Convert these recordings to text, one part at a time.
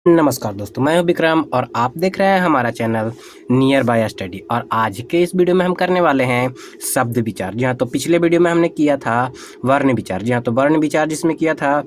नमस्कार दोस्तों, मैं हूं विक्रम और आप देख रहे हैं हमारा चैनल नियर बाय स्टडी। और आज के इस वीडियो में हम करने वाले हैं शब्द विचार। जी हाँ, तो पिछले वीडियो में हमने किया था वर्ण विचार। जी हाँ, तो वर्ण विचार जिसमें किया था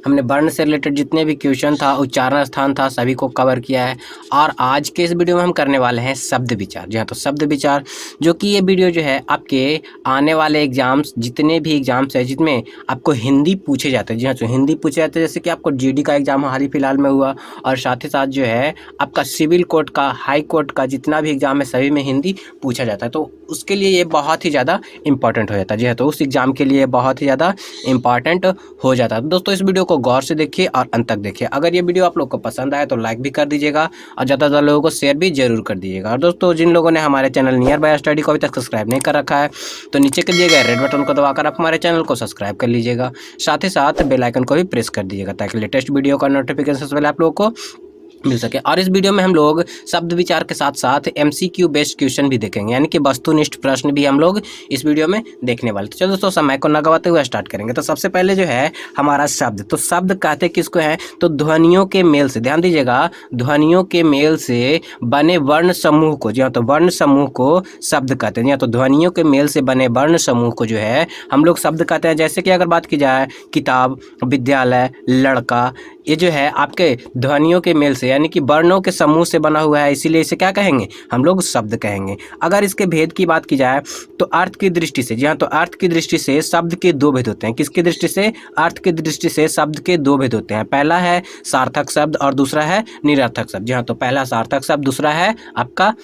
हमने वर्ण से रिलेटेड जितने भी क्वेश्चन था, उच्चारण स्थान था, सभी को कवर किया है। और आज के इस वीडियो में हम करने वाले हैं शब्द विचार। जी हाँ, तो शब्द विचार जो कि ये वीडियो जो है आपके आने वाले एग्जाम्स, जितने भी एग्जाम्स है जिसमें आपको हिंदी पूछे जाते हैं। जी हाँ, तो हिंदी पूछे जाते हैं, जैसे कि आपको जीडी का एग्जाम हाल ही फिलहाल में हुआ, और साथ ही साथ जो है आपका सिविल कोर्ट का, हाई कोर्ट का जितना भी एग्जाम है सभी में हिंदी पूछा जाता है। तो उसके लिए ये बहुत ही ज़्यादा इंपॉर्टेंट हो जाता है। जी हाँ, तो उस एग्जाम के लिए बहुत ही ज़्यादा इंपॉर्टेंट हो जाता है। तो दोस्तों इस वीडियो को गौर से देखिए और अंत तक देखिए। अगर ये वीडियो आप लोग को पसंद आए तो लाइक भी कर दीजिएगा और ज़्यादा से ज़्यादा लोगों को शेयर भी जरूर कर दीजिएगा। और दोस्तों जिन लोगों ने हमारे चैनल नियर बाय स्टडी को अभी तक सब्सक्राइब नहीं कर रखा है तो नीचे के दिए गए रेड बटन को दबाकर आप हमारे चैनल को सब्सक्राइब कर लीजिएगा। साथ ही साथ बेल आइकन को भी प्रेस कर दीजिएगा ताकि लेटेस्ट वीडियो का नोटिफिकेशन सबसे पहले आप लोगों को मिल सके। और इस वीडियो में हम लोग शब्द विचार के साथ साथ एमसीक्यू बेस्ड क्वेश्चन भी देखेंगे, यानी कि वस्तुनिष्ठ प्रश्न भी हम लोग इस वीडियो में देखने वाले। तो चलो दोस्तों समय को न गवाते हुए स्टार्ट करेंगे। तो सबसे पहले जो है हमारा शब्द, तो शब्द कहते किसको हैं, तो ध्वनियों के मेल से, ध्यान दीजिएगा, ध्वनियों के मेल से बने वर्ण समूह को, जी हाँ, तो वर्ण समूह को शब्द कहते हैं। जी हाँ, तो ध्वनियों के मेल से बने वर्ण समूह को जो है हम लोग शब्द कहते हैं। जैसे कि अगर बात की जाए किताब, विद्यालय, लड़का, ये जो है आपके ध्वनियों के मेल से यानी कि वर्णों के समूह से बना हुआ है, इसीलिए इसे क्या कहेंगे, हम लोग शब्द कहेंगे। अगर इसके भेद की बात की जाए तो अर्थ की दृष्टि से, जी हाँ, तो अर्थ की दृष्टि से शब्द के दो भेद होते हैं। किसकी दृष्टि से, अर्थ की दृष्टि से शब्द के दो भेद होते हैं। पहला है सार्थक शब्द और दूसरा है निरर्थक शब्द। जी हाँ, तो पहला सार्थक शब्द, दूसरा है आपका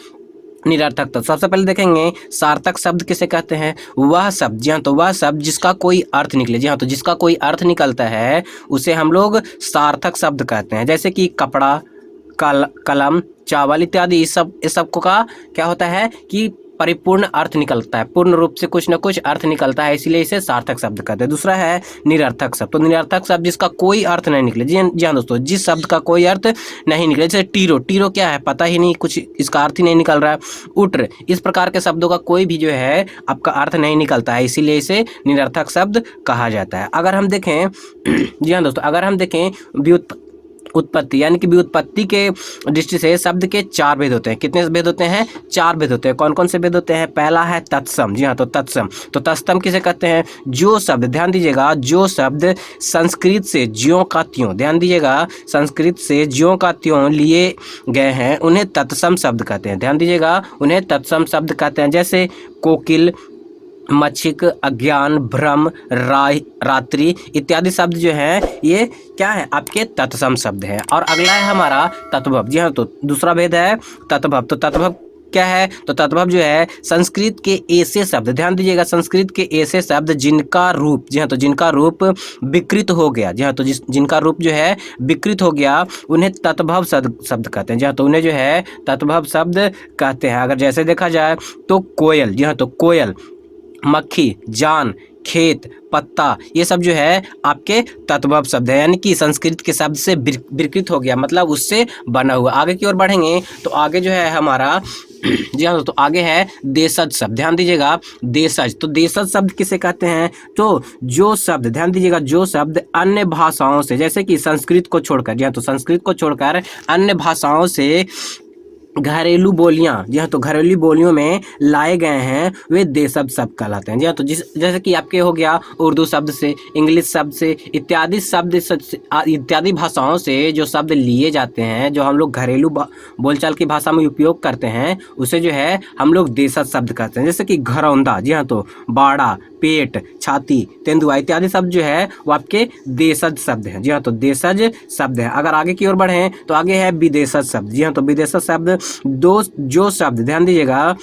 निरर्थक। तो सबसे पहले देखेंगे सार्थक शब्द किसे कहते हैं, वह शब्द, जी हाँ, तो वह शब्द जिसका कोई अर्थ निकले। जी हाँ, तो जिसका कोई अर्थ निकलता है उसे हम लोग सार्थक शब्द कहते हैं। जैसे कि कपड़ा, कलम, चावल इत्यादि, इस सब को का क्या होता है कि परिपूर्ण अर्थ निकलता है, पूर्ण रूप से कुछ न कुछ अर्थ निकलता है, इसीलिए इसे सार्थक शब्द कहते हैं। दूसरा है निरर्थक शब्द। तो निरर्थक शब्द जिसका कोई अर्थ नहीं निकले। जी हाँ दोस्तों, जिस शब्द का कोई अर्थ नहीं निकले, जैसे टीरो, टीरो क्या है पता ही नहीं, कुछ इसका अर्थ ही नहीं निकल रहा है। उट्र, इस प्रकार के शब्दों का कोई भी जो है आपका अर्थ नहीं निकलता है, इसीलिए इसे निरर्थक शब्द कहा जाता है। अगर हम देखें जी हाँ दोस्तों, अगर हम देखें उत्पत्ति यानी कि व्युत्पत्ति के दृष्टि से शब्द के चार भेद होते हैं। कितने भेद होते हैं, चार भेद होते हैं। कौन कौन से भेद होते हैं, पहला है तत्सम। जी हाँ, तो तत्सम, तो तत्सम किसे कहते हैं, जो शब्द, ध्यान दीजिएगा, जो शब्द संस्कृत से ज्यों का त्यों, ध्यान दीजिएगा, संस्कृत से ज्यों का त्यों लिए गए हैं उन्हें तत्सम शब्द कहते हैं। ध्यान दीजिएगा, उन्हें तत्सम शब्द कहते हैं। जैसे कोकिल, मच्छिक, अज्ञान, भ्रम, रात्रि इत्यादि शब्द जो हैं ये क्या है, आपके तत्सम शब्द हैं। और अगला है हमारा तत्भव। जी हाँ, तो दूसरा भेद है तत्भव। तो तत्भव क्या है, तो तत्भव जो है संस्कृत के ऐसे शब्द, ध्यान दीजिएगा, संस्कृत के ऐसे शब्द जिनका रूप, जी हाँ, तो जिनका रूप विकृत हो गया। जी हाँ, तो जिनका रूप जो है विकृत हो गया उन्हें तत्भव शब्द कहते हैं। जी हाँ, तो उन्हें जो है तत्भव शब्द कहते हैं। अगर जैसे देखा जाए तो कोयल, जी हाँ, तो कोयल, मक्खी, जान, खेत, पत्ता, ये सब जो है आपके तत्भव शब्द है, यानी कि संस्कृत के शब्द से विकृत हो गया, मतलब उससे बना हुआ। आगे की ओर बढ़ेंगे तो आगे जो है हमारा जी हाँ तो आगे है देशज शब्द। ध्यान दीजिएगा, देशज, तो देशज शब्द किसे कहते हैं, तो जो शब्द, ध्यान दीजिएगा, जो शब्द अन्य भाषाओं से, जैसे कि संस्कृत को छोड़कर, जी हाँ, तो संस्कृत को छोड़कर अन्य भाषाओं से घरेलू बोलियां, जी हाँ, तो घरेलू बोलियों में लाए गए हैं वे देशज शब्द कहलाते हैं। जी हाँ, तो जैसे कि आपके हो गया उर्दू शब्द से, इंग्लिश शब्द से, इत्यादि शब्द, इत्यादि भाषाओं से जो शब्द लिए जाते हैं, जो हम लोग घरेलू बोलचाल की भाषा में उपयोग करते हैं, उसे जो है हम लोग देशज शब्द कहते हैं। जैसे कि घरौंदा, जी हाँ, तो बाड़ा, पेट, छाती, तेंदुआ इत्यादि शब्द जो है वो आपके देशज शब्द हैं। जी हाँ, तो देशज शब्द है। अगर आगे की ओर बढ़ें तो आगे है विदेशज शब्द। जी हाँ, तो विदेशज शब्द जो शब्द, ध्यान दीजिएगा,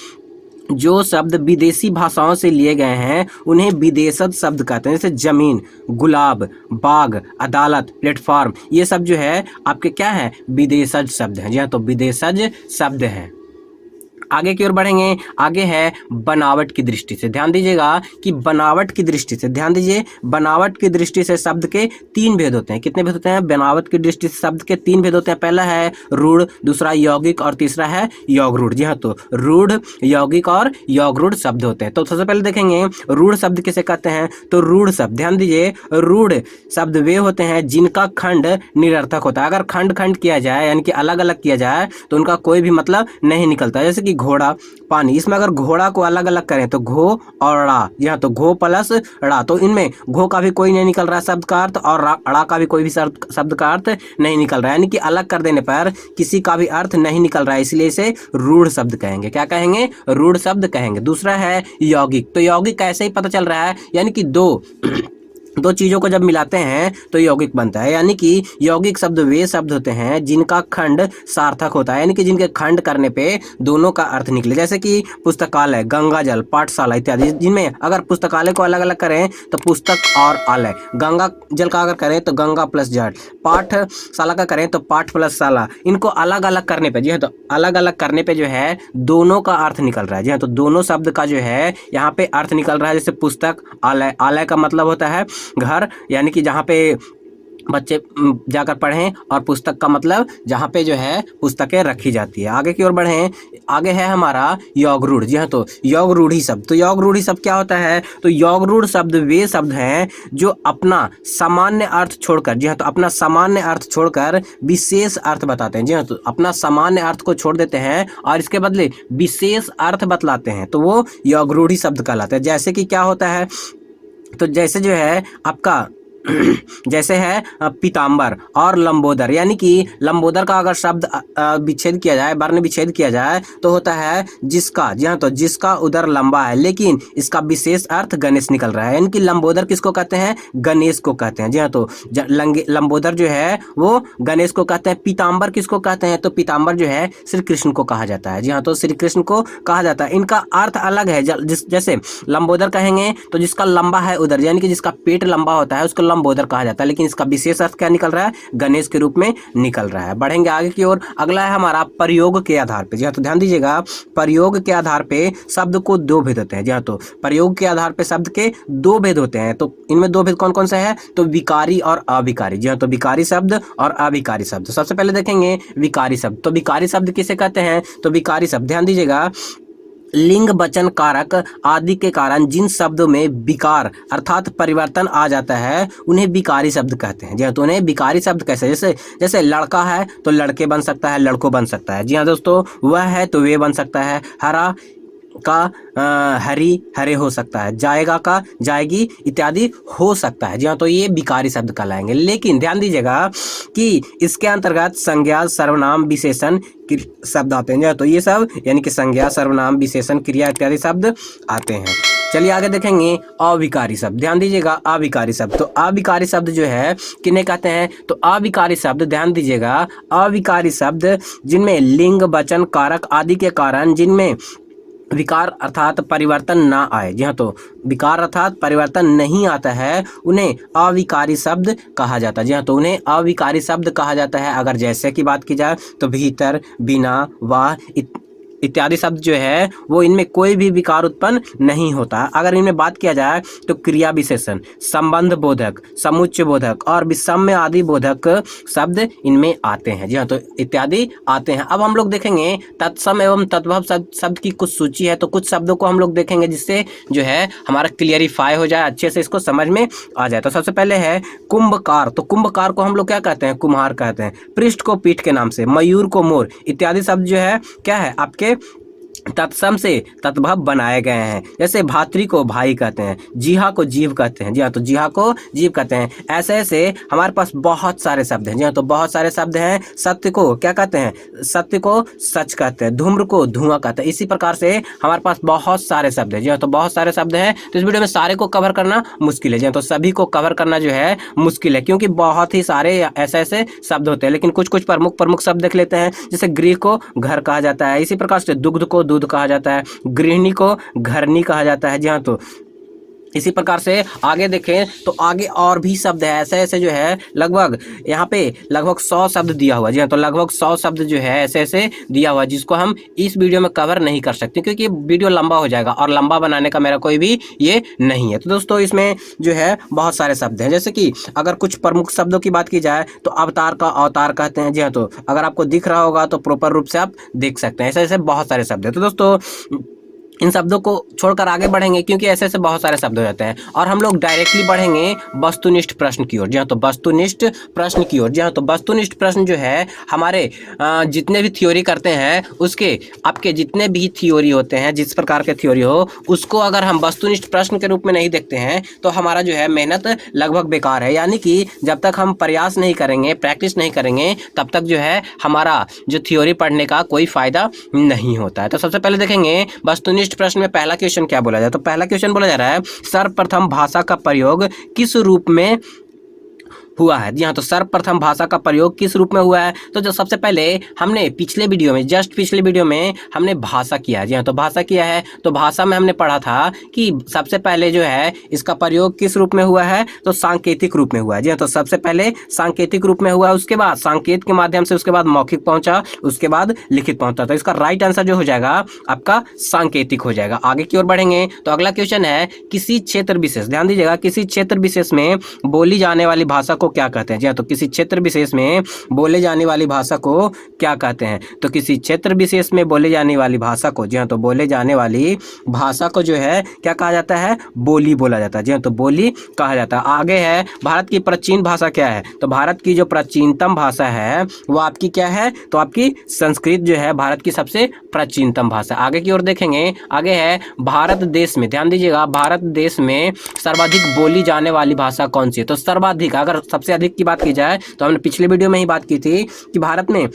जो शब्द विदेशी भाषाओं से लिए गए हैं उन्हें विदेशज शब्द कहते हैं। जैसे जमीन, गुलाब, बाग, अदालत, प्लेटफॉर्म, ये सब जो है आपके क्या है, विदेशज शब्द हैं। जी हाँ, तो विदेशज शब्द हैं। आगे की ओर बढ़ेंगे। आगे है बनावट की दृष्टि से। ध्यान दीजिएगा कि बनावट की दृष्टि से, ध्यान दीजिए, बनावट की दृष्टि से शब्द के 3 भेद होते हैं। कितने भेद होते हैं? बनावट की दृष्टि से शब्द के 3 भेद होते हैं। पहला है रूढ़, दूसरा यौगिक और तीसरा है यौगरूढ़। जी हाँ, तो रूढ़, यौगिक और यौगरूढ़ शब्द होते हैं। तो सबसे पहले देखेंगे रूढ़ शब्द किसे कहते हैं। तो रूढ़ शब्द, ध्यान दीजिए, रूढ़ शब्द वे होते हैं जिनका खंड निरर्थक होता है। अगर खंड खंड किया जाए यानी कि अलग अलग किया जाए तो उनका कोई भी मतलब नहीं निकलता। जैसे कि घोड़ा, पानी, इसमें अगर घोड़ा को अलग अलग करें तो घो और ड़ा, जी हाँ, तो घो प्लस ड़ा, तो इनमें घो का भी कोई नहीं निकल रहा शब्द का अर्थ और ड़ा का भी कोई भी शब्द का अर्थ नहीं निकल रहा है, यानी कि अलग कर देने पर किसी का भी अर्थ नहीं निकल रहा है, इसलिए इसे रूढ़ शब्द कहेंगे। क्या कहेंगे? रूढ़ शब्द कहेंगे। दूसरा है यौगिक। तो यौगिक कैसे ही पता चल रहा है, यानी कि दो चीजों को जब मिलाते हैं तो यौगिक बनता है। यानी कि यौगिक शब्द वे शब्द होते हैं जिनका खंड सार्थक होता है, यानी कि जिनके खंड करने पे दोनों का अर्थ निकले। जैसे कि पुस्तकालय, गंगा जल, पाठशाला इत्यादि, जिनमें अगर पुस्तकालय को अलग अलग करें तो पुस्तक और आलय, गंगा जल का अगर करें तो गंगा प्लस जल, पाठशाला का करें तो पाठ प्लस शाला, इनको अलग अलग करने पे, जी हाँ, तो अलग अलग करने पे जो है दोनों का अर्थ निकल रहा है। जी हाँ, तो दोनों शब्द का जो है यहाँ पे अर्थ निकल रहा है। जैसे पुस्तक, आलय, आलय का मतलब होता है घर, यानी कि जहाँ पे बच्चे जाकर पढ़ें, और पुस्तक का मतलब जहाँ पे जो है पुस्तकें रखी जाती है। आगे की ओर बढ़ें। आगे है हमारा यौगरूढ़। जी हाँ, तो यौगरूढ़ी शब्द। तो यौगरूढ़ी शब्द क्या होता है? तो यौगरूढ़ शब्द वे शब्द हैं जो अपना सामान्य अर्थ छोड़कर, जी हाँ, तो अपना सामान्य अर्थ छोड़कर विशेष अर्थ बताते हैं। जी हाँ, तो अपना सामान्य अर्थ को छोड़ देते हैं और इसके बदले विशेष अर्थ बतलाते हैं, तो वो यौगरूढ़ी शब्द कहलाते हैं। जैसे कि क्या होता है, तो जैसे जो है आपका जैसे है पीताम्बर और लंबोदर, यानी कि लंबोदर का अगर शब्द विच्छेद किया जाए, वर्ण विच्छेद किया जाए तो होता है जिसका, जी हाँ, तो जिसका उदर लंबा है, लेकिन इसका विशेष अर्थ गणेश निकल रहा है। यानी कि लंबोदर किसको कहते हैं? गणेश को कहते हैं। जी हाँ, तो लंबोदर जो है वो गणेश को कहते हैं। पीताम्बर किसको कहते हैं? तो पीताम्बर जो है श्री कृष्ण को कहा जाता है। जी हाँ, तो श्री कृष्ण को कहा जाता है। इनका अर्थ अलग है। जैसे लंबोदर कहेंगे तो जिसका लंबा है उदर, यानी कि जिसका पेट लंबा होता है उसको लंबोदर कहा जाता है, लेकिन इसका विशेष अर्थ क्या निकल रहा है? गणेश के रूप में निकल रहा है। बढ़ेंगे आगे की ओर। अगला है हमारा प्रयोग के आधार पे। जी हाँ, तो ध्यान दीजिएगा, प्रयोग के आधार पे शब्द को 2 भेद होते हैं। जी हाँ, तो प्रयोग के आधार पे शब्द के 2 भेद होते हैं। तो इनमें 2 भेद कौन कौन से हैं? तो विकारी और अविकारी। जी हाँ, तो विकारी शब्द और अविकारी शब्द। सबसे पहले देखेंगे विकारी शब्द। तो विकारी शब्द किसे कहते हैं? तो विकारी शब्द, ध्यान दीजिएगा, लिंग, वचन, कारक आदि के कारण जिन शब्दों में विकार अर्थात परिवर्तन आ जाता है उन्हें विकारी शब्द कहते हैं। जी हाँ, तो उन्हें विकारी शब्द कैसे? जैसे लड़का है तो लड़के बन सकता है, लड़कों बन सकता है। जी हाँ दोस्तों, वह है तो वे बन सकता है, हरा का हरी हरे हो सकता है, जाएगा का जाएगी इत्यादि हो सकता है। जी हाँ, तो ये विकारी शब्द कहलाएंगे। लेकिन ध्यान दीजिएगा कि इसके अंतर्गत संज्ञा, सर्वनाम, विशेषण शब्द आते हैं। तो ये सब यानी कि संज्ञा, सर्वनाम, विशेषण, क्रिया इत्यादि शब्द आते हैं। चलिए आगे देखेंगे अविकारी शब्द। ध्यान दीजिएगा, अविकारी शब्द। तो अविकारी शब्द जो है किन्हें कहते हैं? तो अविकारी शब्द, ध्यान दीजिएगा, अविकारी शब्द जिनमें लिंग, वचन, कारक आदि के कारण जिनमें विकार अर्थात परिवर्तन ना आए। जी हाँ, तो विकार अर्थात परिवर्तन नहीं आता है उन्हें अविकारी शब्द कहा जाता है। जी हाँ, तो उन्हें अविकारी शब्द कहा जाता है। अगर जैसे की बात की जाए तो भीतर, बिना, वाह इत्यादि शब्द जो है वो इनमें कोई भी विकार उत्पन्न नहीं होता। अगर इनमें बात किया जाए तो क्रिया विशेषण, संबंध बोधक, समुच्चय बोधक और विषम्य आदि बोधक शब्द इनमें आते हैं। जी हाँ, तो इत्यादि आते हैं। अब हम लोग देखेंगे तत्सम एवं तद्भव शब्द की कुछ सूची है, तो कुछ शब्दों को हम लोग देखेंगे जिससे जो है हमारा क्लियरिफाई हो जाए, अच्छे से इसको समझ में आ जाए। तो सबसे पहले है कुंभकार। तो कुंभकार को हम लोग क्या कहते हैं? कुम्हार कहते हैं। पृष्ठ को पीठ के नाम से, मयूर को मोर इत्यादि शब्द जो है क्या है? आपके तत्सम से तत्भव बनाए गए हैं। जैसे भातृ को भाई कहते हैं, जीहा को जीव कहते हैं। जी हाँ, तो जीहा को जीव कहते हैं। ऐसे ऐसे हमारे पास बहुत सारे शब्द हैं। जी हाँ, तो बहुत सारे शब्द हैं। सत्य को क्या कहते हैं? सत्य को सच कहते हैं। धूम्र को धुआं कहते हैं। इसी प्रकार से हमारे पास बहुत सारे शब्द हैं। जी हाँ, तो बहुत सारे शब्द हैं। तो इस वीडियो में सारे को कवर करना मुश्किल है। जी हाँ, तो सभी को कवर करना जो है मुश्किल है, क्योंकि बहुत ही सारे ऐसे ऐसे शब्द होते हैं। लेकिन कुछ कुछ प्रमुख शब्द देख लेते हैं। जैसे गृह को घर कहा जाता है। इसी प्रकार से दुग्ध को दूध कहा जाता है। गृहिणी को घरनी कहा जाता है। जी हाँ, तो इसी प्रकार से आगे देखें तो आगे और भी शब्द है, ऐसे ऐसे जो है लगभग यहाँ पे लगभग 100 शब्द दिया हुआ। जी हाँ, तो लगभग 100 शब्द जो है ऐसे ऐसे दिया हुआ, जिसको हम इस वीडियो में कवर नहीं कर सकते क्योंकि ये वीडियो लंबा हो जाएगा और लंबा बनाने का मेरा कोई भी ये नहीं है। तो दोस्तों इसमें जो है बहुत सारे शब्द हैं, जैसे कि अगर कुछ प्रमुख शब्दों की बात की जाए तो अवतार का अवतार कहते हैं। जी हाँ, तो अगर आपको दिख रहा होगा तो प्रॉपर रूप से आप देख सकते हैं। ऐसे ऐसे बहुत सारे शब्द हैं। तो दोस्तों इन शब्दों को छोड़कर आगे बढ़ेंगे क्योंकि ऐसे ऐसे बहुत सारे शब्द हो जाते हैं और हम लोग डायरेक्टली बढ़ेंगे वस्तुनिष्ठ प्रश्न की ओर। जी हाँ, तो वस्तुनिष्ठ प्रश्न की ओर। जी हाँ, तो वस्तुनिष्ठ प्रश्न जो है हमारे जितने भी थ्योरी करते हैं उसके आपके जितने भी थ्योरी होते हैं, जिस प्रकार के थ्योरी हो, उसको अगर हम वस्तुनिष्ठ प्रश्न के रूप में नहीं देखते हैं तो हमारा जो है मेहनत लगभग बेकार है। यानी कि जब तक हम प्रयास नहीं करेंगे, प्रैक्टिस नहीं करेंगे, तब तक जो है हमारा जो थ्योरी पढ़ने का कोई फायदा नहीं होता है। तो सबसे पहले देखेंगे वस्तुनिष्ठ प्रश्न में पहला क्वेश्चन क्या बोला जाए। तो पहला क्वेश्चन बोला जा रहा है सर्वप्रथम भाषा का प्रयोग किस रूप में हुआ है। जी हाँ, तो सर्वप्रथम भाषा का प्रयोग किस रूप में हुआ है। तो जो सबसे पहले हमने पिछले वीडियो में, जस्ट पिछले वीडियो में हमने भाषा किया है। जी हाँ, तो भाषा किया है, तो भाषा में हमने पढ़ा था कि सबसे पहले जो है इसका प्रयोग किस रूप में हुआ है, तो सांकेतिक रूप में हुआ है। जी हाँ, तो सबसे पहले सांकेतिक रूप में हुआ, उसके बाद सांकेत के माध्यम से, उसके बाद मौखिक पहुंचा, उसके बाद लिखित पहुंचा। तो इसका राइट आंसर जो हो जाएगा आपका सांकेतिक हो जाएगा। आगे की ओर बढ़ेंगे तो अगला क्वेश्चन है किसी क्षेत्र विशेष, ध्यान दीजिएगा, किसी क्षेत्र विशेष में बोली जाने वाली भाषा को क्या कहते हैं। जी हाँ, तो किसी क्षेत्र विशेष में बोले जाने वाली भाषा को क्या कहते हैं। तो किसी क्षेत्र विशेष में बोले जाने वाली भाषा को, जी हाँ, तो बोले जाने वाली भाषा को जो है क्या कहा जाता है, बोली बोला जाता है। जी हाँ, तो बोली कहा जाता है। आगे है भारत की प्राचीन भाषा क्या है। तो भारत की जो प्राचीनतम भाषा है वो आपकी क्या है, तो आपकी संस्कृत जो है भारत की सबसे प्राचीनतम भाषा। आगे की ओर देखेंगे, आगे है भारत देश में, ध्यान दीजिएगा, भारत देश में सर्वाधिक बोली जाने वाली भाषा कौन सी है। तो सर्वाधिक, अगर सबसे अधिक की बात की जाए तो हमने पिछले वीडियो में ही बात की थी कि भारत में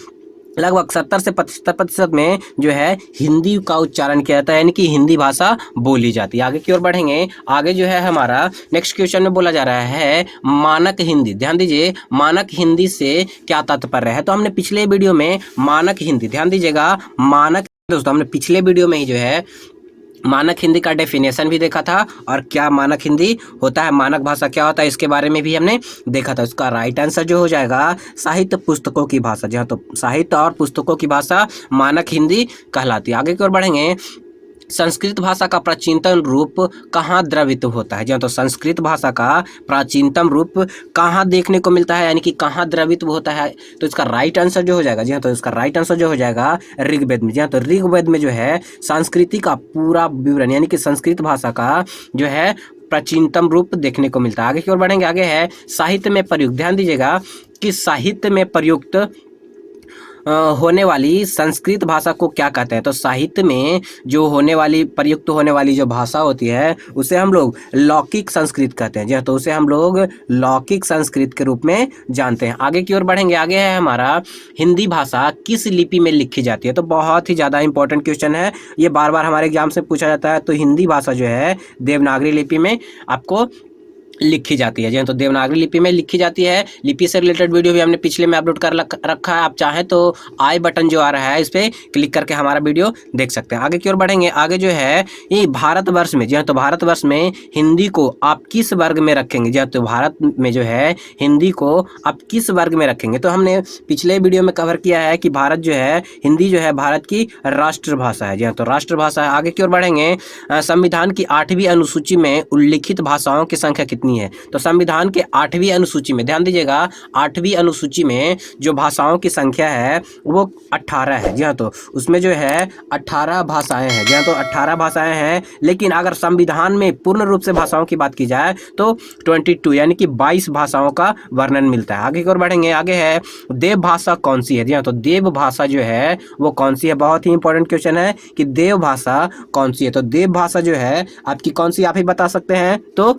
लगभग 70 से 75% में जो है हिंदी का उच्चारण किया जाता है, यानी कि हिंदी भाषा बोली जाती है। आगे की ओर बढ़ेंगे, आगे जो है हमारा नेक्स्ट क्वेश्चन में बोला जा रहा है मानक हिंदी। ध्यान दीजिए, मानक हिंदी से क्या तात्पर्य है। तो हमने पिछले वीडियो में मानक हिंदी, ध्यान दीजिएगा, मानक, दोस्तों हमने पिछले वीडियो में ही जो है मानक हिंदी का डेफिनेशन भी देखा था और क्या मानक हिंदी होता है, मानक भाषा क्या होता है, इसके बारे में भी हमने देखा था। उसका राइट आंसर जो हो जाएगा साहित्य पुस्तकों की भाषा। जी हाँ, तो साहित्य और पुस्तकों की भाषा मानक हिंदी कहलाती है। आगे की ओर बढ़ेंगे, संस्कृत भाषा का प्राचीनतम रूप कहाँ द्रवित होता है। जी हाँ, तो संस्कृत भाषा का प्राचीनतम रूप कहाँ देखने को मिलता है, यानी कि कहाँ द्रवित होता है। तो इसका राइट आंसर जो हो जाएगा, जी हाँ, तो इसका राइट आंसर जो हो जाएगा ऋग्वेद में। जी हाँ, तो ऋग्वेद में जो है संस्कृति का पूरा विवरण, यानी कि संस्कृत भाषा का जो है प्राचीनतम रूप देखने को मिलता है। आगे की ओर बढ़ेंगे, आगे है साहित्य में प्रयुक्त। ध्यान दीजिएगा कि साहित्य में प्रयुक्त होने वाली संस्कृत भाषा को क्या कहते हैं। तो साहित्य में जो होने वाली, प्रयुक्त होने वाली जो भाषा होती है उसे हम लोग लौकिक संस्कृत कहते हैं। जी हाँ, तो उसे हम लोग लौकिक संस्कृत के रूप में जानते हैं। आगे की ओर बढ़ेंगे, आगे है हमारा हिंदी भाषा किस लिपि में लिखी जाती है। तो बहुत ही ज़्यादा इंपॉर्टेंट क्वेश्चन है, ये बार बार हमारे एग्जाम से पूछा जाता है। तो हिंदी भाषा जो है देवनागरी लिपि में आपको लिखी जाती है। जी तो देवनागरी लिपि में लिखी जाती है। लिपि से रिलेटेड वीडियो भी हमने पिछले में अपलोड कर रखा है, आप चाहें तो आई बटन जो आ रहा है इस पर क्लिक करके हमारा वीडियो देख सकते हैं। आगे की ओर बढ़ेंगे, आगे जो है ये भारतवर्ष में, जी हाँ, तो भारतवर्ष में हिंदी को आप किस वर्ग में रखेंगे। जी हाँ, तो भारत में जो है हिंदी को आप किस वर्ग में रखेंगे। तो हमने पिछले वीडियो में कवर किया है कि भारत जो है, हिंदी जो है भारत की राष्ट्रभाषा है। जी हाँ, तो राष्ट्रभाषा है। आगे की ओर बढ़ेंगे, संविधान की 8वीं अनुसूची में उल्लिखित भाषाओं की संख्या कितनी है। तो संविधान के 8वीं अनुसूची में, ध्यान दीजिएगा, 8वीं अनुसूची में जो भाषाओं की संख्या है वो 18 है। जी हाँ, तो उसमें जो है 18 भाषाएं हैं। जी हाँ, तो 18 भाषाएं हैं, लेकिन अगर संविधान में पूर्ण रूप से भाषाओं की बात की जाए तो 22 यानी कि 22 भाषाओं का वर्णन मिलता है। आगे की ओर बढ़ेंगे, आगे है देव भाषा कौन सी है। जी हाँ, तो देव भाषा जो है वो कौन सी है, बहुत ही इंपॉर्टेंट क्वेश्चन है कि देव भाषा कौन सी है। तो देव भाषा जो है आपकी कौन सी, आप ही बता सकते हैं। तो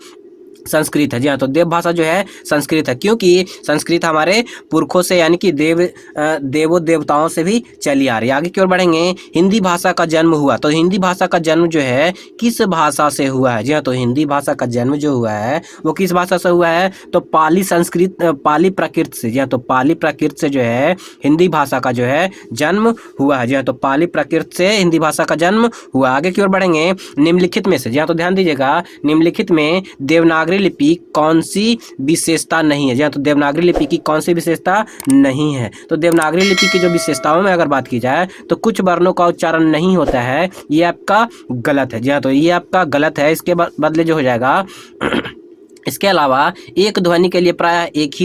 संस्कृत है। जी हाँ, तो देव भाषा जो है संस्कृत है, क्योंकि संस्कृत हमारे पुरखों से यानी कि देवों देवताओं से भी चली आ रही है। आगे की ओर बढ़ेंगे। हिंदी भाषा का जन्म हुआ, तो हिंदी भाषा का जन्म जो है किस भाषा से हुआ है? जी हाँ, तो हिंदी भाषा का जन्म जो हुआ है वो किस भाषा से हुआ है? तो पाली संस्कृत पाली प्राकृत से। जी हाँ, तो पाली प्राकृत से जो है हिंदी भाषा का जो है जन्म हुआ है। जी हाँ, तो पाली प्राकृत से हिंदी भाषा का जन्म हुआ। आगे की ओर बढ़ेंगे। निम्नलिखित में से, जी हाँ, तो ध्यान दीजिएगा, निम्नलिखित में देवनागरी लिपि कौन सी विशेषता नहीं है? जी हाँ, तो देवनागरी लिपि की कौन सी विशेषता नहीं है? तो देवनागरी लिपि की जो विशेषताओं में अगर बात की जाए तो कुछ वर्णों का उच्चारण नहीं होता है, ये आपका गलत है। जी हाँ, तो ये आपका गलत है। इसके बदले जो हो जाएगा इसके अलावा एक ध्वनि के लिए प्रायः एक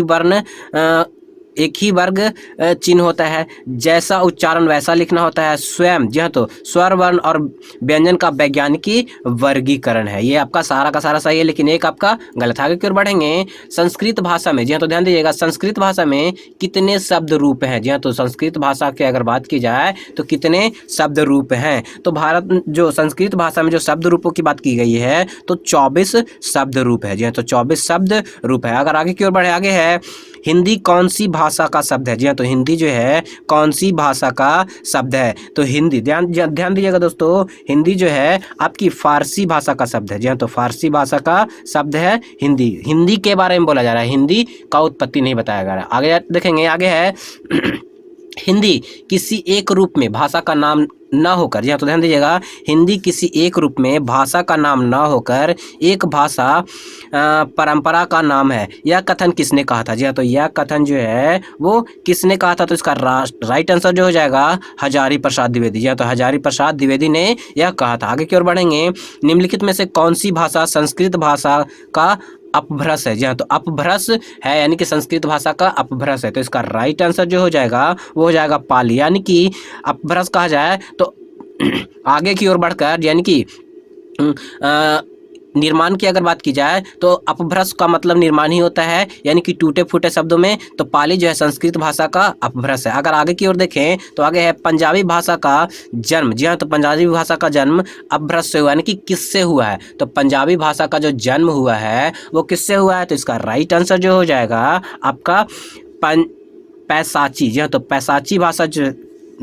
ही वर्ग चिन्ह होता है, जैसा उच्चारण वैसा लिखना होता है। स्वयं, जी हाँ, तो स्वर वर्ण और व्यंजन का वैज्ञानिकी वर्गीकरण है। ये आपका सारा का सारा सही है, लेकिन एक आपका गलत। आगे की ओर बढ़ेंगे। संस्कृत भाषा में, जी हाँ, तो ध्यान दीजिएगा, संस्कृत भाषा में कितने शब्द रूप हैं? जी हाँ, तो संस्कृत भाषा की अगर बात की जाए तो कितने शब्द रूप हैं? तो भारत जो संस्कृत भाषा में जो शब्द रूपों की बात की गई है तो 24 शब्द रूप है। जी हाँ, तो 24 शब्द रूप है। अगर आगे की ओर बढ़े, आगे है हिंदी कौन सी भाषा का शब्द है? जी हाँ, तो हिंदी जो है कौन सी भाषा का शब्द है? तो हिंदी, ध्यान दीजिएगा दोस्तों, हिंदी जो है आपकी फारसी भाषा का शब्द है। जी हाँ, तो फारसी भाषा का शब्द है हिंदी। हिंदी के बारे में बोला जा रहा है, हिंदी का उत्पत्ति नहीं बताया जा रहा है। आगे देखेंगे, आगे है हिंदी किसी एक रूप में भाषा का नाम न होकर, जी हाँ, तो ध्यान दीजिएगा, हिंदी किसी एक रूप में भाषा का नाम न होकर एक भाषा परंपरा का नाम है, यह कथन किसने कहा था? जी हाँ, तो यह कथन जो है वो किसने कहा था? तो इसका राइट आंसर जो हो जाएगा हजारी प्रसाद द्विवेदी। जी हाँ, तो हजारी प्रसाद द्विवेदी ने यह कहा था। आगे की ओर बढ़ेंगे। निम्नलिखित में से कौन सी भाषा संस्कृत भाषा का अपभ्रंश है? जी हाँ, तो अपभ्रंश है, यानी कि संस्कृत भाषा का अपभ्रंश है। तो इसका राइट आंसर जो हो जाएगा वो हो जाएगा पाली, यानी कि अपभ्रंश कहा जाए तो आगे की ओर बढ़कर, यानी कि निर्माण की अगर बात की जाए तो अपभ्रंश का मतलब निर्माण ही होता है, यानी कि टूटे फूटे शब्दों में। तो पाली जो है संस्कृत भाषा का अपभ्रंश है। अगर आगे की ओर देखें तो आगे है पंजाबी भाषा का जन्म। जी हाँ, तो पंजाबी भाषा का जन्म अपभ्रंश से हुआ, यानी कि किससे हुआ है? तो पंजाबी भाषा का जो जन्म हुआ है वो किससे हुआ है? तो इसका राइट आंसर जो हो जाएगा आपका पैसाची। जी हाँ, तो पैसाची भाषा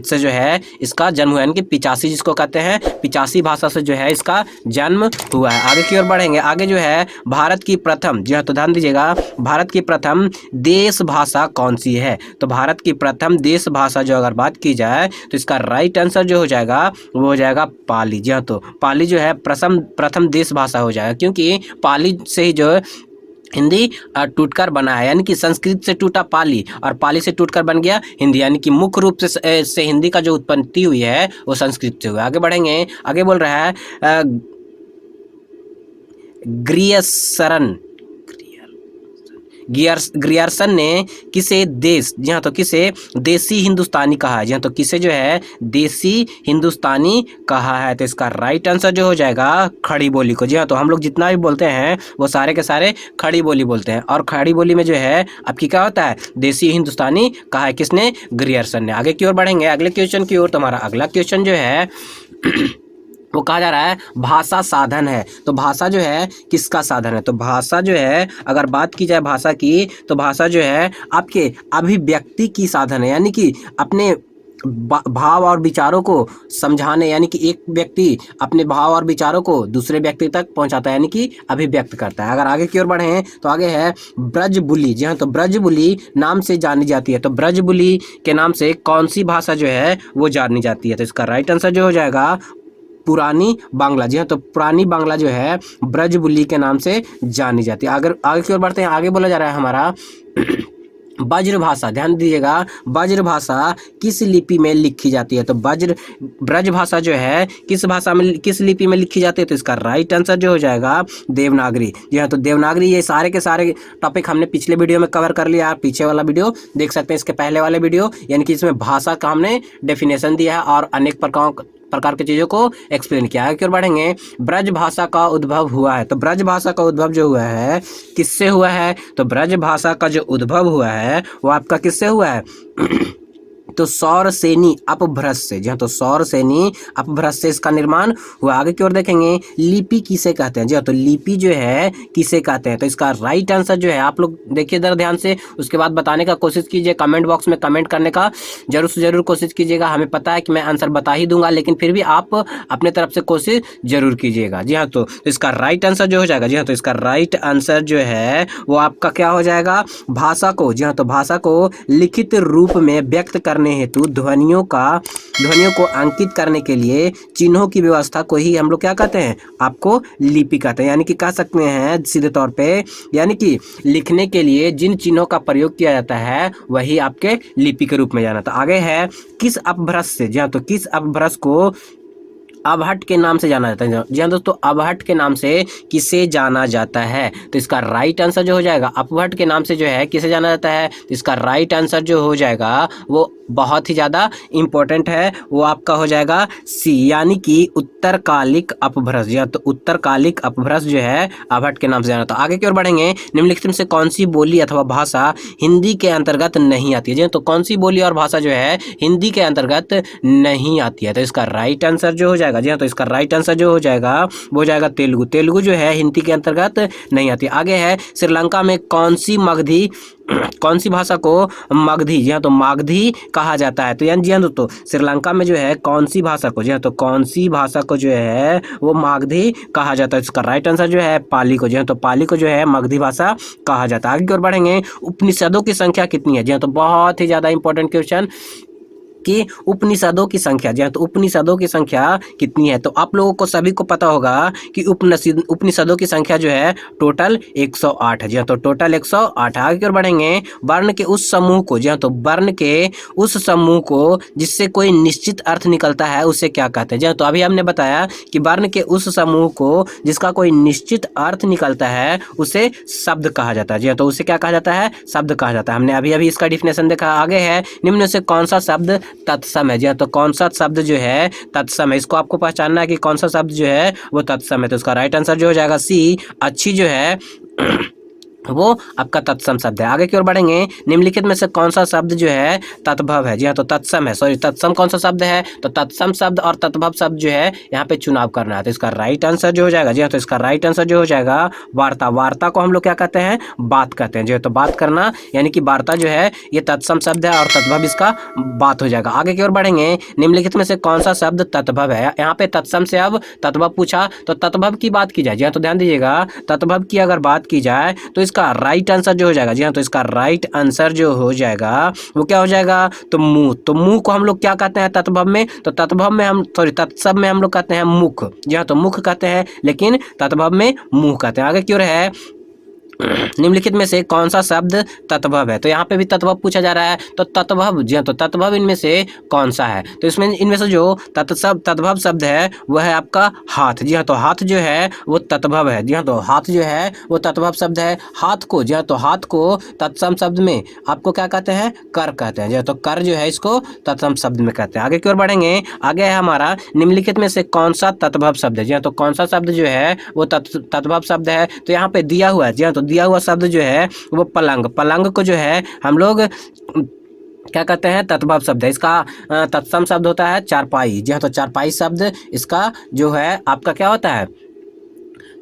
से जो है इसका जन्म हुआ है, यानी कि पिचासी जिसको कहते हैं, पिचासी भाषा से जो है इसका जन्म हुआ है। आगे की ओर बढ़ेंगे। आगे जो है भारत की प्रथम, जी हाँ, तो ध्यान दीजिएगा, भारत की प्रथम देश भाषा कौन सी है? तो भारत की प्रथम देश भाषा जो अगर बात की जाए तो इसका राइट आंसर जो हो जाएगा वो हो जाएगा पाली। जी हाँ, तो पाली जो है प्रथम देश भाषा हो जाएगा, क्योंकि पाली से ही जो हिंदी टूटकर बना है, यानी कि संस्कृत से टूटा पाली और पाली से टूटकर बन गया हिंदी, यानी कि मुख्य रूप से हिंदी का जो उत्पत्ति हुई है वो संस्कृत से हुआ। आगे बढ़ेंगे। आगे बोल रहा है ग्रियर्सन ने किसे देश, जी हाँ, तो किसे देसी हिंदुस्तानी कहा है? जी हाँ, तो किसे जो है देसी हिंदुस्तानी कहा है? तो इसका राइट आंसर जो हो जाएगा खड़ी बोली को। जी हाँ, तो हम लोग जितना भी बोलते हैं वो सारे के सारे खड़ी बोली बोलते हैं, और खड़ी बोली में जो है आपकी क्या होता है? देसी हिंदुस्तानी कहा है किसने? ग्रियर्सन ने। आगे की ओर बढ़ेंगे, अगले क्वेश्चन की ओर। तो हमारा अगला क्वेश्चन जो है वो कहा जा रहा है भाषा साधन है। तो भाषा जो है किसका साधन है? तो भाषा जो है अगर बात की जाए भाषा की, तो भाषा जो है आपके अभिव्यक्ति की साधन है, यानी कि अपने भाव और विचारों को समझाने, यानी कि एक व्यक्ति अपने भाव और विचारों को दूसरे व्यक्ति तक पहुंचाता है, यानी कि अभिव्यक्त करता है। अगर आगे की ओर बढ़े तो आगे है ब्रजबुली। जी हाँ, तो ब्रजबुली नाम से जानी जाती है। तो ब्रजबुली के नाम से कौन सी भाषा जो है वो जानी जाती है? तो इसका राइट आंसर जो हो जाएगा पुरानी बांग्ला। जी हाँ, तो पुरानी बांग्ला जो है ब्रजबुली के नाम से जानी जाती है। अगर आगे की ओर बढ़ते हैं, आगे बोला जा रहा है हमारा ब्रज भाषा। ध्यान दीजिएगा, ब्रज भाषा किस लिपि में लिखी जाती है? तो ब्रज भाषा जो है किस भाषा में, किस लिपि में लिखी जाती है? तो इसका राइट आंसर जो हो जाएगा देवनागरी। जी हाँ, तो देवनागरी। ये सारे के सारे टॉपिक हमने पिछले वीडियो में कवर कर लिया। आप पीछे वाला वीडियो देख सकते हैं, इसके पहले वाले वीडियो, यानी कि इसमें भाषा का हमने डेफिनेशन दिया है और अनेक प्रकार की चीज़ों को एक्सप्लेन किया है। क्यों बढ़ेंगे, ब्रज भाषा का उद्भव हुआ है। तो ब्रज भाषा का उद्भव जो हुआ है किससे हुआ है? तो ब्रज भाषा का जो उद्भव हुआ है वो आपका किससे हुआ है? तो सौरसेनी अपभ्रंश से, जी हाँ, तो सौरसेनी अपभ्रंश से इसका निर्माण हुआ। आगे की ओर देखेंगे लिपि किसे कहते हैं, जी हाँ, तो लिपि जो है किसे कहते हैं। तो इसका राइट आंसर जो है, आप लोग देखिए जरा ध्यान से, उसके बाद बताने का कोशिश कीजिए, कमेंट बॉक्स में कमेंट करने का जरूर से जरूर कोशिश कीजिएगा। हमें पता है कि मैं आंसर बता ही दूंगा, लेकिन फिर भी आप अपने तरफ से कोशिश जरूर कीजिएगा। जी हाँ, तो इसका राइट आंसर जो हो जाएगा, जी हाँ, तो इसका राइट आंसर जो है वो आपका क्या हो जाएगा, भाषा को, जी हाँ, तो भाषा को लिखित रूप में व्यक्त करने हेतु ध्वनियों को अंकित करने के लिए चिन्हों की व्यवस्था को ही हम लोग क्या कहते हैं, आपको लिपि कहते हैं। यानी कि कह सकते हैं सीधे तौर पे, यानी कि लिखने के लिए जिन चिन्हों का प्रयोग किया जाता है वही आपके लिपि के रूप में जाना। तो आगे है किस अपभ्रंश से, जी हाँ, तो किस अपभ्रंश को अबहट के नाम से जाना जाता है। जी हाँ दोस्तों, अबहट के नाम से किसे जाना जाता है। तो इसका राइट आंसर जो हो जाएगा, अपभट के नाम से जो है किसे जाना जाता है, तो इसका राइट आंसर जो हो जाएगा वो बहुत ही ज़्यादा इंपॉर्टेंट है, वो आपका हो जाएगा सी, यानी कि उत्तरकालिक अपभ्रंश। जी हाँ, तो उत्तरकालिक अपभ्रंश जो है अबहट के नाम से जाना। तो आगे की ओर बढ़ेंगे, निम्नलिखित में से कौन सी बोली अथवा भाषा हिंदी के अंतर्गत नहीं आती है। जी हाँ, तो कौन सी बोली और भाषा जो है हिंदी के अंतर्गत नहीं आती है। तो इसका राइट आंसर जो हो जाएगा, जी हाँ, तो इसका राइट आंसर जो हो जाएगा वो हो जाएगा तेलुगु। तेलुगु जो है हिंदी के अंतर्गत नहीं आती। आगे है श्रीलंका में कौन सी भाषा को मगधी, जी हाँ, तो मागधी कहा जाता है। तो यानी जी हाँ दोस्तों, श्रीलंका में जो है कौन सी भाषा को, जी हाँ, तो कौन सी भाषा को जो है वो मागधी कहा जाता है। इसका राइट आंसर जो है पाली को, जी हाँ, तो पाली को जो है मगधी भाषा कहा जाता है। आगे की ओर बढ़ेंगे, उपनिषदों की संख्या कितनी है। जी हाँ, तो बहुत ही ज्यादा इंपॉर्टेंट क्वेश्चन कि उपनिषदों की संख्या, जी हाँ, तो उपनिषदों की संख्या कितनी है। तो आप लोगों को सभी को पता होगा कि उपनिषदों की संख्या जो है टोटल 108 है। जी हाँ, तो टोटल 108। आगे की ओर बढ़ेंगे, वर्ण के उस समूह को, जी हाँ, तो वर्ण के उस समूह को जिससे कोई निश्चित अर्थ निकलता है उसे क्या कहते हैं। जी हाँ, तो अभी हमने बताया कि वर्ण के उस समूह को जिसका कोई निश्चित अर्थ निकलता है उसे शब्द कहा जाता है। जी हाँ, तो उसे क्या कहा जाता है, शब्द कहा जाता है। हमने अभी इसका डिफिनेशन देखा। आगे है निम्न में से कौन सा शब्द तत्सम है। जी हाँ, तो कौन सा शब्द जो है तत्सम है, इसको आपको पहचानना है कि कौन सा शब्द जो है वो तत्सम है। तो उसका राइट आंसर जो हो जाएगा सी, अच्छी जो है वो आपका तत्सम शब्द है। आगे की ओर बढ़ेंगे, निम्नलिखित में से कौन सा शब्द जो है तत्भव है। जी हाँ, तो तत्सम है, सॉरी तत्सम कौन सा शब्द है, तो तत्सम शब्द और तत्भव शब्द जो है यहाँ पे चुनाव करना है। तो इसका राइट आंसर जो हो जाएगा, जी हाँ, तो इसका राइट आंसर जो हो जाएगा वार्ता। वार्ता को हम लोग क्या कहते हैं, बात कहते हैं। जो है तो बात करना, यानी कि वार्ता जो है ये तत्सम शब्द है और तत्भव इसका बात हो जाएगा। आगे की ओर बढ़ेंगे, निम्नलिखित में से कौन सा शब्द तत्भव है। यहाँ पे तत्सम से अब तत्भव पूछा, तो तत्भव की बात की जाए, जी हाँ, तो ध्यान दीजिएगा, तत्भव की अगर बात की जाए तो इसका राइट आंसर जो हो जाएगा, जी हाँ, तो इसका राइट आंसर जो हो जाएगा वो क्या हो जाएगा, तो मुंह। तो मुंह को हम लोग क्या कहते हैं तत्भव में, तो तत्भव में हम तत्सम में हम लोग कहते हैं मुख। जी हाँ, तो मुख कहते हैं, लेकिन तत्भव में मुंह कहते हैं। आगे की ओर है, निम्नलिखित में से कौन सा शब्द तत्भव है। तो यहाँ पे भी तत्भव पूछा जा रहा है, तो तत्भव, जी हाँ, तो तत्भव इनमें से कौन सा है। तो इसमें इनमें से जो तत्भव शब्द है वह है आपका हाथ। जी हाँ, तो हाथ जो है वो तत्भव है। जी हाँ, तो हाथ जो है वो तत्भव शब्द है। हाथ को, जी हाँ, तो हाथ को तत्सम शब्द में आपको क्या कहते हैं, कर कहते हैं। जी हाँ, तो कर जो है इसको तत्सम शब्द में कहते हैं। आगे की ओर बढ़ेंगे, आगे है हमारा निम्नलिखित में से कौन सा तत्भव शब्द है। जी हाँ, तो कौन सा शब्द जो है वो तत्भव शब्द है। तो यहाँ पे दिया हुआ है, जी हाँ, तो दिया हुआ शब्द जो है वो पलंग। पलंग को जो है हम लोग क्या कहते हैं, तत्भव शब्द है। इसका तत्सम शब्द होता है चारपाई। जी हाँ, तो चारपाई शब्द इसका जो है आपका क्या होता है,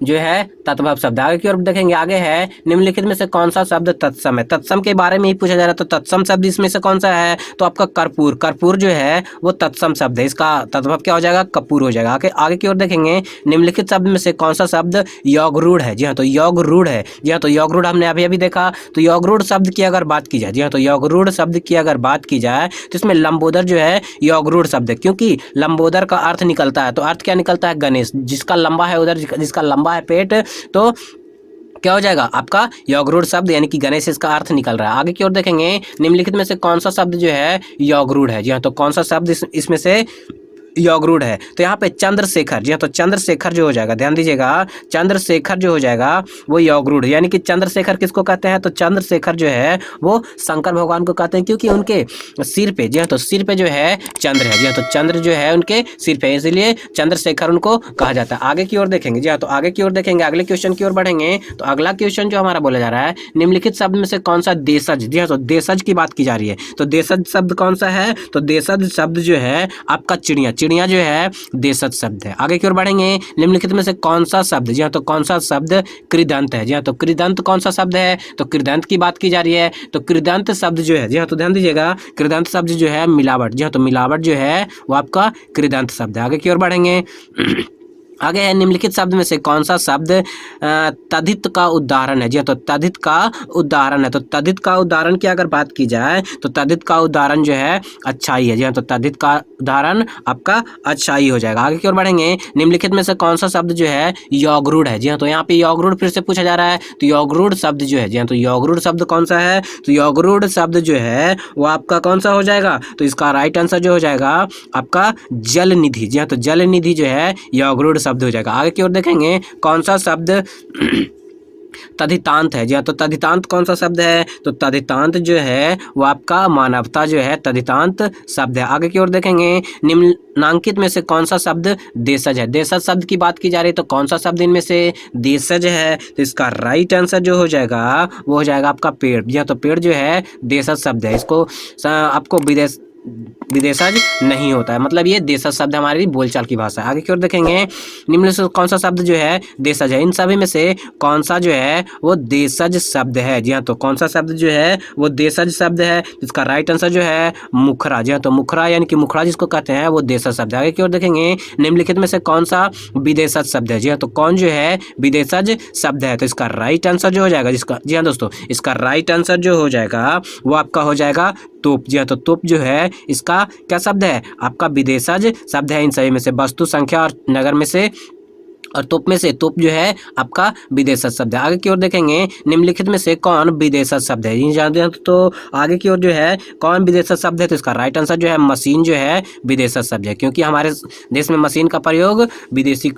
जो है तत्भव शब्द। आगे की ओर देखेंगे, आगे है निम्नलिखित में से कौन सा शब्द तत्सम है। तत्सम के बारे में ही पूछा जा रहा है, तो तत्सम शब्द इसमें से कौन सा है, तो आपका कर्पूर। कर्पूर जो है वो तत्सम शब्द है, इसका तत्भव क्या हो जाएगा, कपूर हो जाएगा। आगे की ओर देखेंगे, निम्नलिखित शब्द में से कौन सा शब्द योगरूढ़ है। जी हाँ, तो योगरूढ़ है। जी हाँ, तो योगरूढ़ हमने अभी देखा। तो योगरूढ़ शब्द की अगर बात की जाए, जी हाँ, तो योगरूढ़ शब्द की अगर बात की जाए तो इसमें लंबोदर जो है योगरूढ़ शब्द है, क्योंकि लंबोदर का अर्थ निकलता है। तो अर्थ क्या निकलता है, गणेश। जिसका लंबा है उधर, जिसका लंबा है पेट, तो क्या हो जाएगा आपका योगरूढ़ शब्द, यानी कि गणेश इसका अर्थ निकल रहा है। आगे की ओर देखेंगे, निम्नलिखित में से कौन सा शब्द जो है योगरूढ़ है। जी हाँ, तो कौन सा शब्द इसमें से यौगरूढ़ है। तो यहाँ पे चंद्रशेखर, जी हाँ, तो चंद्रशेखर जो हो जाएगा, ध्यान दीजिएगा, चंद्रशेखर जो हो जाएगा वो यौगरूढ़, यानी कि चंद्रशेखर किसको कहते हैं, तो चंद्रशेखर जो है वो शंकर भगवान को कहते हैं, क्योंकि उनके सिर पे, जी हाँ, तो सिर पे जो है चंद्र है, जी हाँ, तो चंद्र जो है उनके सिर पे, इसलिए चंद्रशेखर उनको कहा जाता है। आगे की ओर देखेंगे, जी हाँ, तो आगे की ओर देखेंगे, अगले क्वेश्चन की ओर बढ़ेंगे। तो अगला क्वेश्चन जो हमारा बोला जा रहा है, निम्नलिखित शब्द में से कौन सा देशज, जी हाँ, तो देशज की बात की जा रही है। तो देशज शब्द कौन सा है, तो देशज शब्द जो है आपका चिड़िया, चिड़िया जो है देशज शब्द है। आगे की ओर बढ़ेंगे, निम्नलिखित में से कौन सा शब्द, जी हाँ, तो कौन सा शब्द कृदंत है, जी हाँ, तो कृदंत कौन सा शब्द है, तो कृदंत की बात की जा रही है। तो कृदंत शब्द जो है, जी हाँ, तो ध्यान दीजिएगा, कृदंत शब्द जो है मिलावट, जी हाँ, तो मिलावट जो है वो आपका कृदंत शब्द है। आगे की ओर बढ़ेंगे, आगे है, निम्नलिखित शब्द में से कौन सा शब्द तद्धित का उदाहरण है, जी हाँ, तो तद्धित का उदाहरण है। तो तद्धित का उदाहरण की अगर बात की जाए तो तद्धित का उदाहरण जो है अच्छाई है, जी हाँ, तो तद्धित का उदाहरण आपका अच्छाई हो जाएगा। आगे की ओर बढ़ेंगे, निम्नलिखित में से कौन सा शब्द जो है यौगरूढ़ है, जी हाँ, तो यहाँ पे यौगरूढ़ फिर से पूछा जा रहा है। तो यौगरूढ़ शब्द जो है, जी हाँ, तो यौगरूढ़ शब्द कौन सा है, तो यौगरूढ़ शब्द जो है वो आपका कौन सा हो जाएगा, तो इसका राइट आंसर जो हो जाएगा आपका जल निधि, जी हाँ, तो जल निधि जो है यौगरूढ़ शब्द हो जाएगा। आगे की ओर देखेंगे, कौन सा शब्द तद्धितांत है, जी हाँ, तो तद्धितांत कौन सा शब्द है, तो तद्धितांत जो है वो आपका मानवता जो है तद्धितांत शब्द है। आगे की ओर देखेंगे, निम्नांकित में से कौन सा शब्द देशज है, देशज शब्द की बात की जा रही है, तो कौन सा शब्द इनमें से देशज है, तो इसका राइट आंसर जो हो जाएगा वो हो जाएगा आपका पेड़, जी हाँ, तो पेड़ जो है देशज शब्द है, इसको आपको विदेशज नहीं होता है, मतलब ये देशज शब्द हमारी बोलचाल की भाषा है। आगे की ओर देखेंगे, निम्न से कौन सा शब्द जो है देशज है, इन सभी में से कौन सा जो है वो देशज शब्द है, जी हाँ, तो कौन सा शब्द जो है वो देशज शब्द है, इसका राइट आंसर जो है मुखरा, जी हाँ, तो मुखरा यानी कि मुखरा जिसको कहते हैं वो देशज शब्द है। आगे की ओर देखेंगे, निम्नलिखित में से कौन सा विदेशज शब्द है, जी हाँ, तो कौन जो है विदेशज शब्द है, तो इसका राइट आंसर जो हो जाएगा, जिसका, जी हाँ दोस्तों, इसका राइट आंसर जो हो जाएगा वो आपका हो जाएगा तोप, जी हाँ, तो तोप जो है इसका क्या शब्द है, आपका विदेशज शब्द है। इन सभी में से वस्तु, संख्या और नगर में से और तोप में से तोप जो है आपका विदेशज शब्द है। आगे की ओर देखेंगे, निम्नलिखित में से कौन विदेशज शब्द है, जानते हैं, तो आगे की ओर जो है कौन विदेशज शब्द है, तो इसका राइट आंसर जो है मशीन जो है विदेशज शब्द है, क्योंकि हमारे देश में मशीन का प्रयोग विदेशी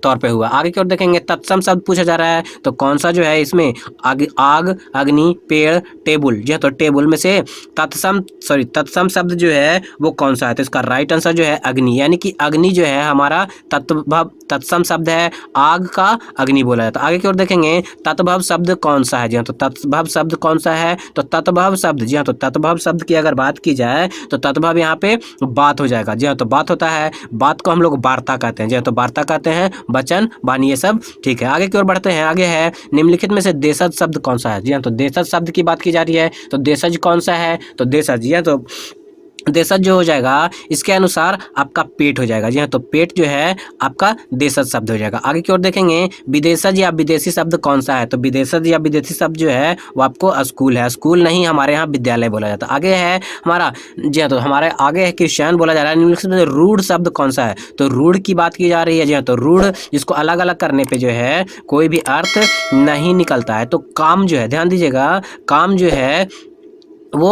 तौर पे हुआ। आगे की ओर देखेंगे, तत्सम शब्द पूछा जा रहा है, तो कौन सा जो है इसमें आग, अग्नि, पेड़, टेबुल, जी हाँ, तो टेबुल में से तत्सम शब्द जो है वो कौन सा है, तो इसका राइट आंसर जो है अग्नि, यानी कि अग्नि जो है हमारा तत्भव तत्सम शब्द है, आग का अग्नि बोला जाता है। आगे की ओर देखेंगे, तत्भव शब्द कौन सा है, जी हाँ, तो तत्भव शब्द कौन सा है, तो तत्भव शब्द, जी हाँ, तो तत्भव शब्द की अगर बात की जाए तो तत्भव यहाँ पे बात हो जाएगा, जी हाँ, तो बात होता है, बात को हम लोग वार्ता कहते हैं, जी हाँ, तो वार्ता कहते हैं, वचन, वाणी, ये सब ठीक है। आगे की ओर बढ़ते हैं, आगे है, निम्नलिखित में से देशज शब्द कौन सा है, जी हाँ, तो देशज शब्द की बात की जा रही है, तो देशज कौन सा है, तो देशज, जी हाँ, तो देशज जो हो जाएगा इसके अनुसार आपका पेट हो जाएगा, जी हाँ, तो पेट जो है आपका देशज शब्द हो जाएगा। आगे की ओर देखेंगे, विदेशज या विदेशी शब्द कौन सा है, तो विदेशज या विदेशी शब्द जो है वो आपको स्कूल है, स्कूल नहीं हमारे यहाँ विद्यालय बोला जाता है। आगे है हमारा, जी हाँ, तो हमारे आगे है क्वेश्चन बोला जा रहा है, निम्नलिखित में रूढ़ शब्द कौन सा है, तो रूढ़ की बात की जा रही है, जी हाँ, तो रूढ़ जिसको अलग अलग करने पे जो है कोई भी अर्थ नहीं निकलता है, तो काम जो है, ध्यान दीजिएगा, काम जो है वो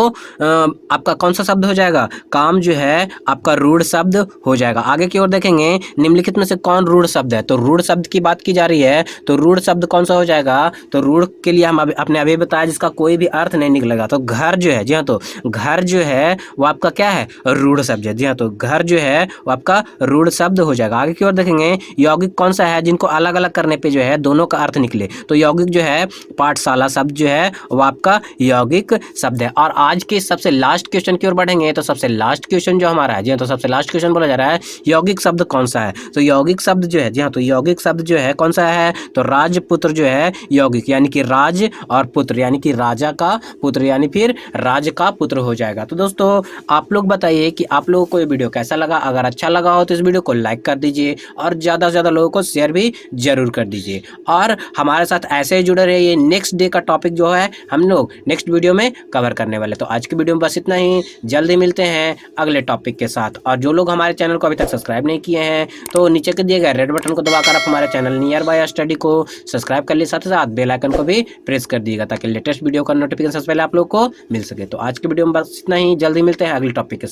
आपका कौन सा शब्द हो जाएगा, काम जो है आपका रूढ़ शब्द हो जाएगा। आगे की ओर देखेंगे, निम्नलिखित में से कौन रूढ़ शब्द है, तो रूढ़ शब्द की बात की जा रही है, तो रूढ़ शब्द कौन सा हो जाएगा, तो रूढ़ के लिए हम अपने अभी बताया जिसका कोई भी अर्थ नहीं निकलेगा, तो घर जो है, जी हाँ, तो घर जो है वो आपका क्या है, रूढ़ शब्द है, जी हाँ, तो घर जो है वो आपका रूढ़ शब्द हो जाएगा। आगे की ओर देखेंगे, यौगिक कौन सा है जिनको अलग अलग करने पे जो है दोनों का अर्थ निकले, तो यौगिक जो है पाठशाला शब्द जो है वो आपका यौगिक शब्द है। और आज के सबसे लास्ट क्वेश्चन की ओर बढ़ेंगे, तो सबसे लास्ट क्वेश्चन जो हमारा है, जी हाँ, तो सबसे लास्ट क्वेश्चन बोला जा रहा है, यौगिक शब्द कौन सा है, तो यौगिक शब्द जो है, जी हाँ, तो यौगिक शब्द जो है कौन सा है, तो राजपुत्र जो है यौगिक, यानी कि राज और पुत्र, यानी कि राजा का पुत्र, यानी फिर राज का पुत्र हो जाएगा। तो दोस्तों आप लोग बताइए कि आप लोगों को ये वीडियो कैसा लगा, अगर अच्छा लगा हो तो इस वीडियो को लाइक कर दीजिए और ज़्यादा से ज़्यादा लोगों को शेयर भी जरूर कर दीजिए, और हमारे साथ ऐसे ही जुड़े रहिए। नेक्स्ट डे का टॉपिक जो है हम लोग नेक्स्ट वीडियो में कवर करने वाले। तो आज की वीडियो में बस इतना ही, जल्दी मिलते हैं अगले टॉपिक के साथ। और जो लोग हमारे चैनल को अभी तक सब्सक्राइब नहीं किए हैं तो नीचे के दिए गए रेड बटन को दबाकर आप हमारे चैनल नियर बाय स्टडी को सब्सक्राइब कर लिए, साथ ही साथ बेल आइकन को भी प्रेस कर दिएगा ताकि लेटेस्ट वीडियो का नोटिफिकेशन सबसे पहले आप लोग को मिल सके। तो आज की वीडियो में बस इतना ही, जल्दी मिलते हैं अगले टॉपिक के साथ।